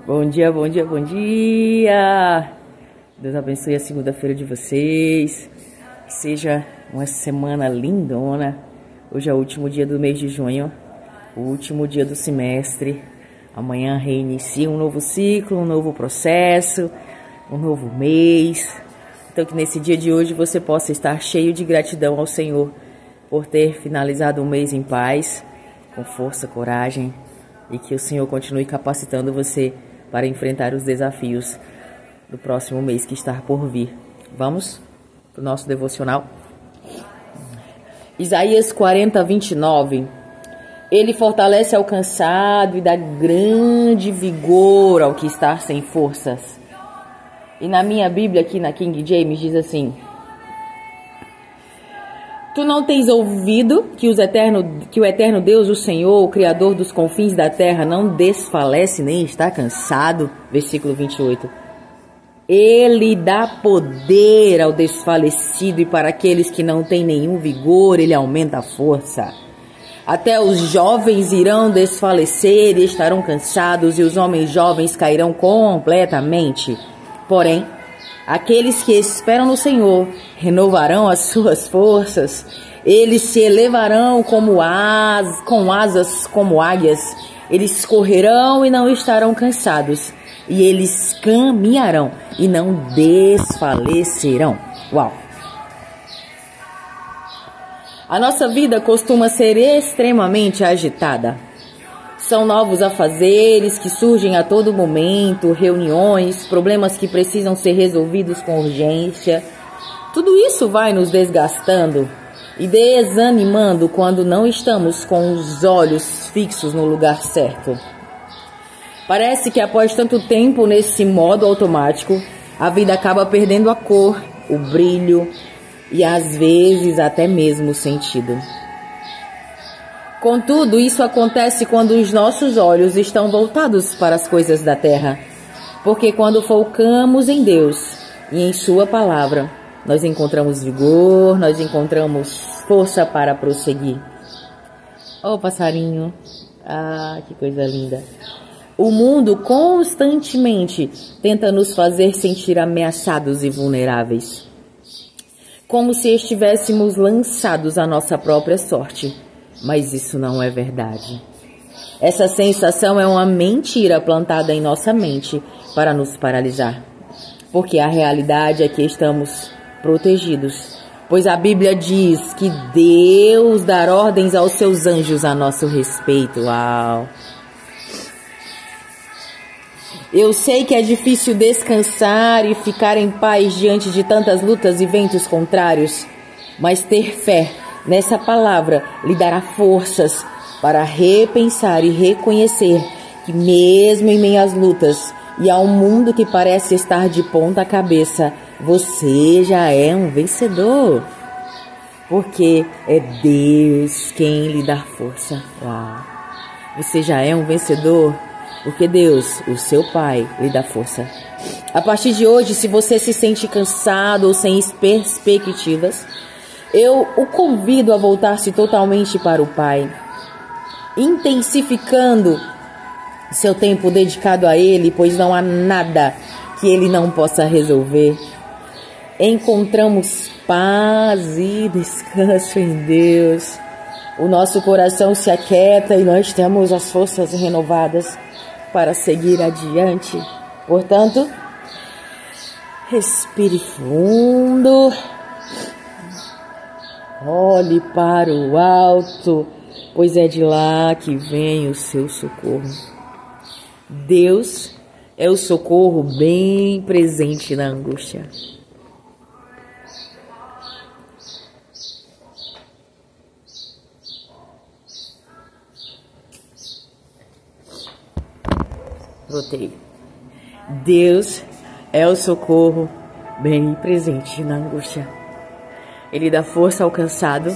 Bom dia, bom dia, bom dia! Deus abençoe a segunda-feira de vocês. Que seja uma semana lindona. Hoje é o último dia do mês de junho, o último dia do semestre. Amanhã reinicia um novo ciclo, um novo processo, um novo mês. Então que nesse dia de hoje você possa estar cheio de gratidão ao Senhor por ter finalizado o mês em paz, com força, coragem, e que o Senhor continue capacitando você para enfrentar os desafios do próximo mês que está por vir. Vamos para o nosso devocional? Isaías 40, 29. Ele fortalece ao cansado e dá grande vigor ao que está sem forças. E na minha Bíblia, aqui na King James, diz assim: Tu não tens ouvido que o eterno Deus, o Senhor, o Criador dos confins da terra, não desfalece nem está cansado? Versículo 28. Ele dá poder ao desfalecido e para aqueles que não têm nenhum vigor, ele aumenta a força. Até os jovens irão desfalecer e estarão cansados, e os homens jovens cairão completamente. Porém, aqueles que esperam no Senhor renovarão as suas forças. Eles se elevarão com asas como águias. Eles correrão e não estarão cansados. E eles caminharão e não desfalecerão. Uau! A nossa vida costuma ser extremamente agitada. São novos afazeres que surgem a todo momento, reuniões, problemas que precisam ser resolvidos com urgência. Tudo isso vai nos desgastando e desanimando quando não estamos com os olhos fixos no lugar certo. Parece que após tanto tempo nesse modo automático, a vida acaba perdendo a cor, o brilho e às vezes até mesmo o sentido. Contudo, isso acontece quando os nossos olhos estão voltados para as coisas da terra. Porque quando focamos em Deus e em Sua palavra, nós encontramos vigor, nós encontramos força para prosseguir. Oh, passarinho! Ah, que coisa linda! O mundo constantemente tenta nos fazer sentir ameaçados e vulneráveis, como se estivéssemos lançados à nossa própria sorte. Mas isso não é verdade. Essa sensação é uma mentira plantada em nossa mente para nos paralisar. Porque a realidade é que estamos protegidos. Pois a Bíblia diz que Deus dá ordens aos seus anjos a nosso respeito. Uau! Eu sei que é difícil descansar e ficar em paz diante de tantas lutas e ventos contrários. Mas ter fé nessa palavra lhe dará forças para repensar e reconhecer que mesmo em meio às lutas e a um mundo que parece estar de ponta cabeça, você já é um vencedor. Porque é Deus quem lhe dá força. Uau! Você já é um vencedor porque Deus, o seu Pai, lhe dá força. A partir de hoje, se você se sente cansado ou sem perspectivas, eu o convido a voltar-se totalmente para o Pai, intensificando seu tempo dedicado a Ele, pois não há nada que Ele não possa resolver. Encontramos paz e descanso em Deus. O nosso coração se aquieta e nós temos as forças renovadas para seguir adiante. Portanto, respire fundo. Olhe para o alto, pois é de lá que vem o seu socorro. Deus é o socorro bem presente na angústia. Voltei. Deus é o socorro bem presente na angústia. Ele dá força ao cansado,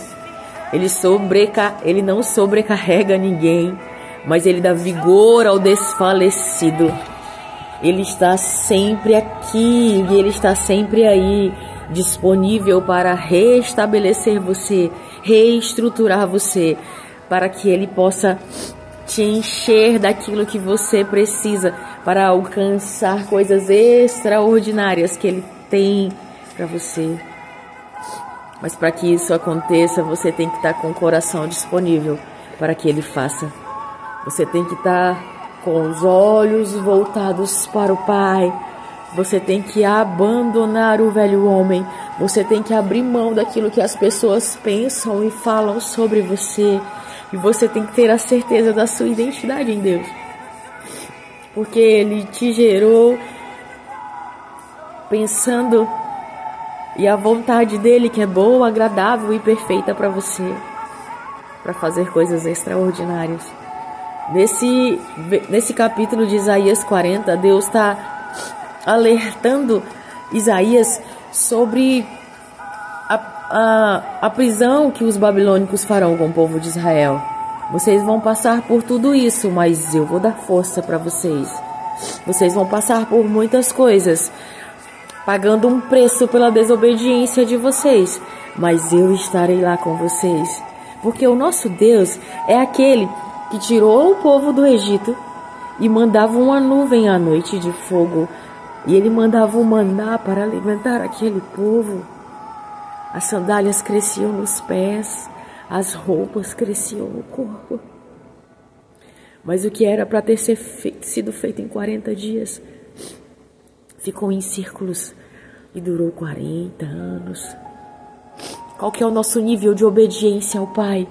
ele não sobrecarrega ninguém, mas ele dá vigor ao desfalecido. Ele está sempre aqui e ele está sempre aí, disponível para restabelecer você, reestruturar você, para que ele possa te encher daquilo que você precisa para alcançar coisas extraordinárias que Ele tem para você. Mas para que isso aconteça, você tem que estar com o coração disponível para que Ele faça. Você tem que estar com os olhos voltados para o Pai. Você tem que abandonar o velho homem. Você tem que abrir mão daquilo que as pessoas pensam e falam sobre você. E você tem que ter a certeza da sua identidade em Deus. Porque Ele te gerou pensando e a vontade dEle que é boa, agradável e perfeita para você. Para fazer coisas extraordinárias. Nesse capítulo de Isaías 40, Deus está alertando Isaías sobre a prisão que os babilônicos farão com o povo de Israel. Vocês vão passar por tudo isso, mas eu vou dar força para vocês. Vocês vão passar por muitas coisas, pagando um preço pela desobediência de vocês, mas eu estarei lá com vocês. Porque o nosso Deus é aquele que tirou o povo do Egito e mandava uma nuvem à noite de fogo. E Ele mandava o maná para alimentar aquele povo. As sandálias cresciam nos pés, as roupas cresciam no corpo. Mas o que era para ter sido feito em 40 dias, ficou em círculos e durou 40 anos. Qual que é o nosso nível de obediência ao Pai?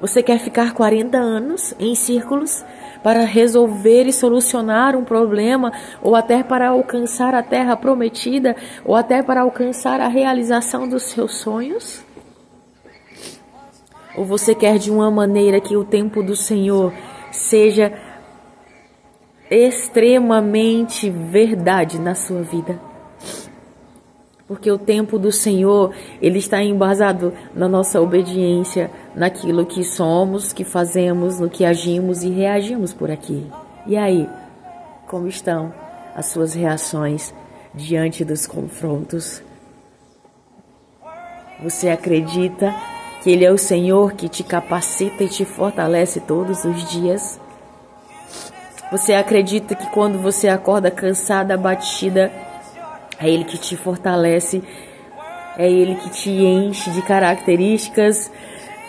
Você quer ficar 40 anos em círculos para resolver e solucionar um problema, ou até para alcançar a terra prometida, ou até para alcançar a realização dos seus sonhos? Ou você quer de uma maneira que o tempo do Senhor seja extremamente verdade na sua vida? Porque o tempo do Senhor, Ele está embasado na nossa obediência, naquilo que somos, que fazemos, no que agimos e reagimos por aqui. E aí, como estão as suas reações diante dos confrontos? Você acredita que Ele é o Senhor que te capacita e te fortalece todos os dias? Você acredita que quando você acorda cansada, abatida, é Ele que te fortalece, é Ele que te enche de características,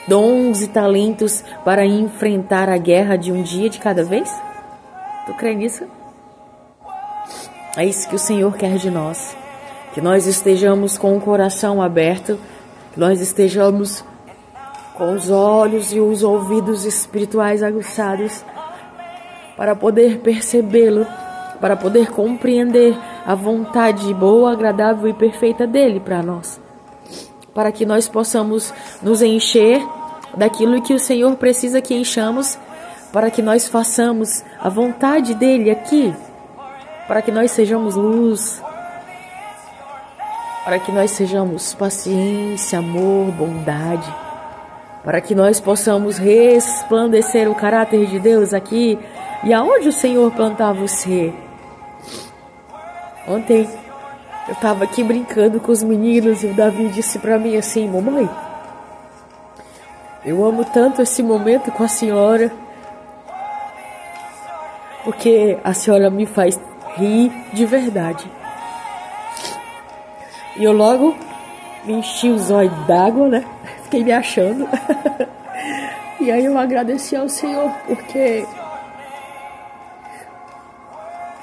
dons e talentos para enfrentar a guerra de um dia de cada vez? Tu crê nisso? É isso que o Senhor quer de nós. Que nós estejamos com o coração aberto, que nós estejamos com os olhos e os ouvidos espirituais aguçados para poder percebê-lo, para poder compreender a vontade boa, agradável e perfeita dEle para nós. Para que nós possamos nos encher daquilo que o Senhor precisa que enchamos, para que nós façamos a vontade dEle aqui, para que nós sejamos luz, para que nós sejamos paciência, amor, bondade, para que nós possamos resplandecer o caráter de Deus aqui e aonde o Senhor plantar você. Ontem eu estava aqui brincando com os meninos e o Davi disse para mim assim: mamãe, eu amo tanto esse momento com a senhora, porque a senhora me faz rir de verdade. E eu logo me enchi os olhos d'água, né? Fiquei me achando. E aí eu agradeci ao Senhor, porque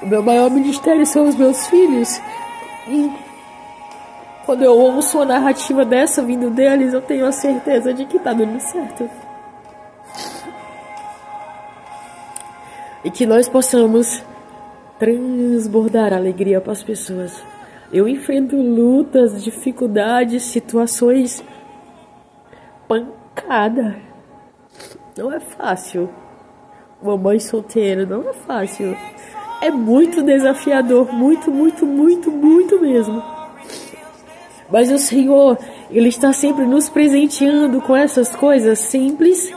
o meu maior ministério são os meus filhos. E quando eu ouço uma narrativa dessa vindo deles, eu tenho a certeza de que tá dando certo. E que nós possamos transbordar alegria para as pessoas. Eu enfrento lutas, dificuldades, situações, pancada. Não é fácil. Mamãe solteira, não é fácil. É muito desafiador, muito, muito, muito, muito mesmo. Mas o Senhor, Ele está sempre nos presenteando com essas coisas simples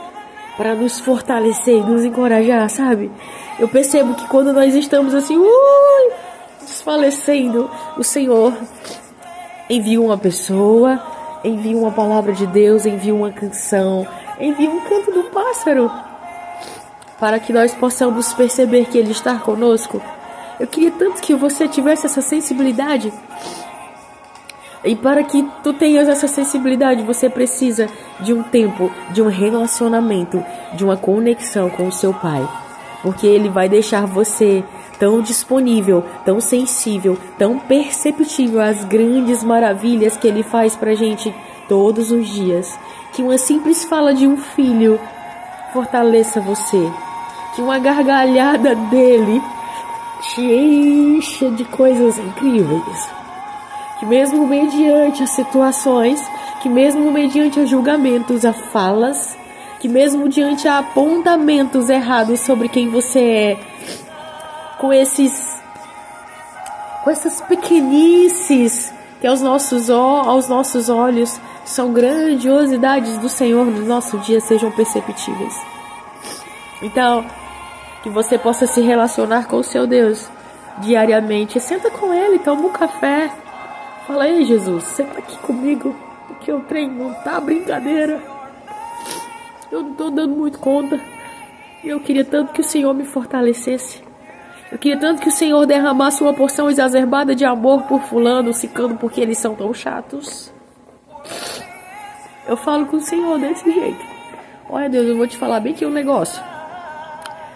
para nos fortalecer e nos encorajar, sabe? Eu percebo que quando nós estamos assim, desfalecendo, o Senhor envia uma pessoa, envia uma palavra de Deus, envia uma canção, envia um canto do pássaro para que nós possamos perceber que Ele está conosco. Eu queria tanto que você tivesse essa sensibilidade. E para que tu tenhas essa sensibilidade, você precisa de um tempo, de um relacionamento, de uma conexão com o seu Pai. Porque Ele vai deixar você tão disponível, tão sensível, tão perceptível às grandes maravilhas que Ele faz pra gente todos os dias. Que uma simples fala de um filho fortaleça você. Que uma gargalhada dele te encha de coisas incríveis. Que mesmo mediante as situações, que mesmo mediante a julgamentos, a falas, que mesmo diante a apontamentos errados sobre quem você é, com essas pequenices que aos nossos olhos são grandiosidades do Senhor no nosso dia, sejam perceptíveis. Então, que você possa se relacionar com o seu Deus diariamente. Senta com Ele, toma um café. Fala, ei Jesus, senta aqui comigo, porque o trem não tá brincadeira. Eu não tô dando muito conta. E eu queria tanto que o Senhor me fortalecesse. Eu queria tanto que o Senhor derramasse uma porção exacerbada de amor por fulano, ciclano, porque eles são tão chatos. Eu falo com o Senhor desse jeito. Olha Deus, eu vou te falar bem que um negócio.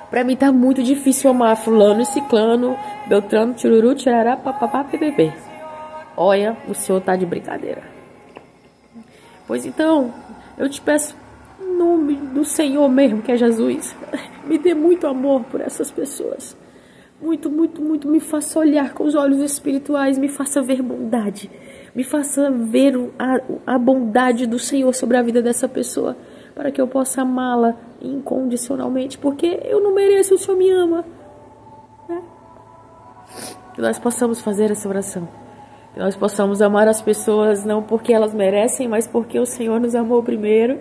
Pra mim tá muito difícil amar fulano, ciclano, beltrano, tchururu, tcharará, papapá, ppp. Olha, o Senhor tá de brincadeira. Pois então, eu te peço, em nome do Senhor mesmo, que é Jesus, me dê muito amor por essas pessoas. Muito, muito, muito. Me faça olhar com os olhos espirituais, me faça ver bondade. Me faça ver a bondade do Senhor sobre a vida dessa pessoa, para que eu possa amá-la incondicionalmente, porque eu não mereço, o Senhor me ama. Né? Que nós possamos fazer essa oração. Que nós possamos amar as pessoas não porque elas merecem, mas porque o Senhor nos amou primeiro.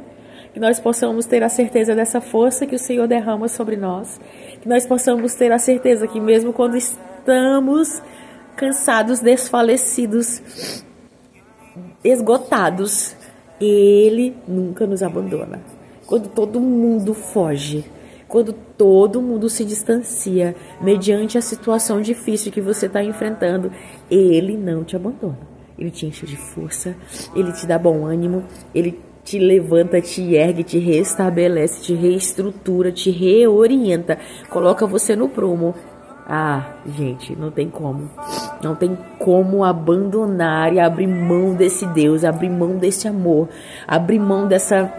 Que nós possamos ter a certeza dessa força que o Senhor derrama sobre nós. Que nós possamos ter a certeza que mesmo quando estamos cansados, desfalecidos, esgotados, Ele nunca nos abandona. Quando todo mundo foge, quando todo mundo se distancia, mediante a situação difícil que você está enfrentando, Ele não te abandona. Ele te enche de força, Ele te dá bom ânimo, Ele te levanta, te ergue, te restabelece, te reestrutura, te reorienta, coloca você no prumo. Ah, gente, não tem como. Não tem como abandonar e abrir mão desse Deus, abrir mão desse amor, abrir mão dessa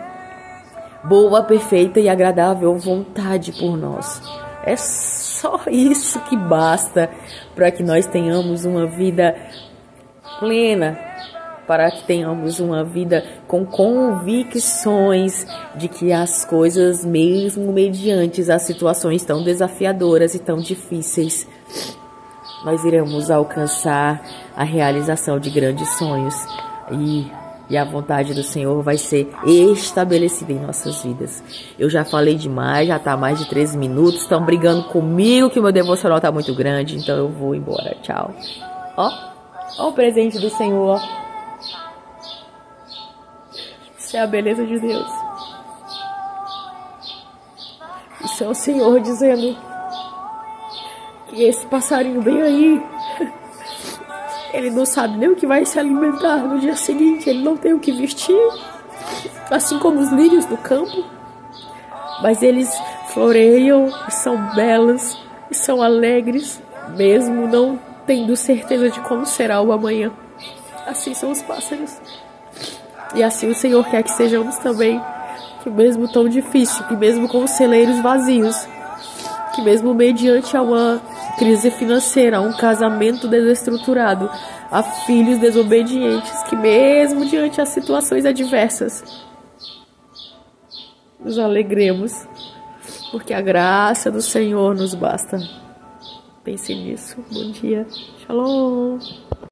boa, perfeita e agradável vontade por nós. É só isso que basta para que nós tenhamos uma vida plena, para que tenhamos uma vida com convicções de que as coisas, mesmo mediante as situações tão desafiadoras e tão difíceis, nós iremos alcançar a realização de grandes sonhos e a vontade do Senhor vai ser estabelecida em nossas vidas. Eu já falei demais, já está mais de 13 minutos, estão brigando comigo que o meu devocional está muito grande, então eu vou embora. Tchau. Ó o presente do Senhor, ó. Isso é a beleza de Deus. Isso é o Senhor dizendo que esse passarinho bem aí, ele não sabe nem o que vai se alimentar no dia seguinte, ele não tem o que vestir, assim como os lírios do campo, mas eles floreiam, são belos, e são alegres, mesmo não tendo certeza de como será o amanhã. Assim são os pássaros. E assim o Senhor quer que sejamos também, que mesmo tão difícil, que mesmo com os celeiros vazios, que mesmo mediante a uma crise financeira, a um casamento desestruturado, a filhos desobedientes, que mesmo diante as situações adversas, nos alegremos, porque a graça do Senhor nos basta. Pense nisso. Bom dia. Shalom.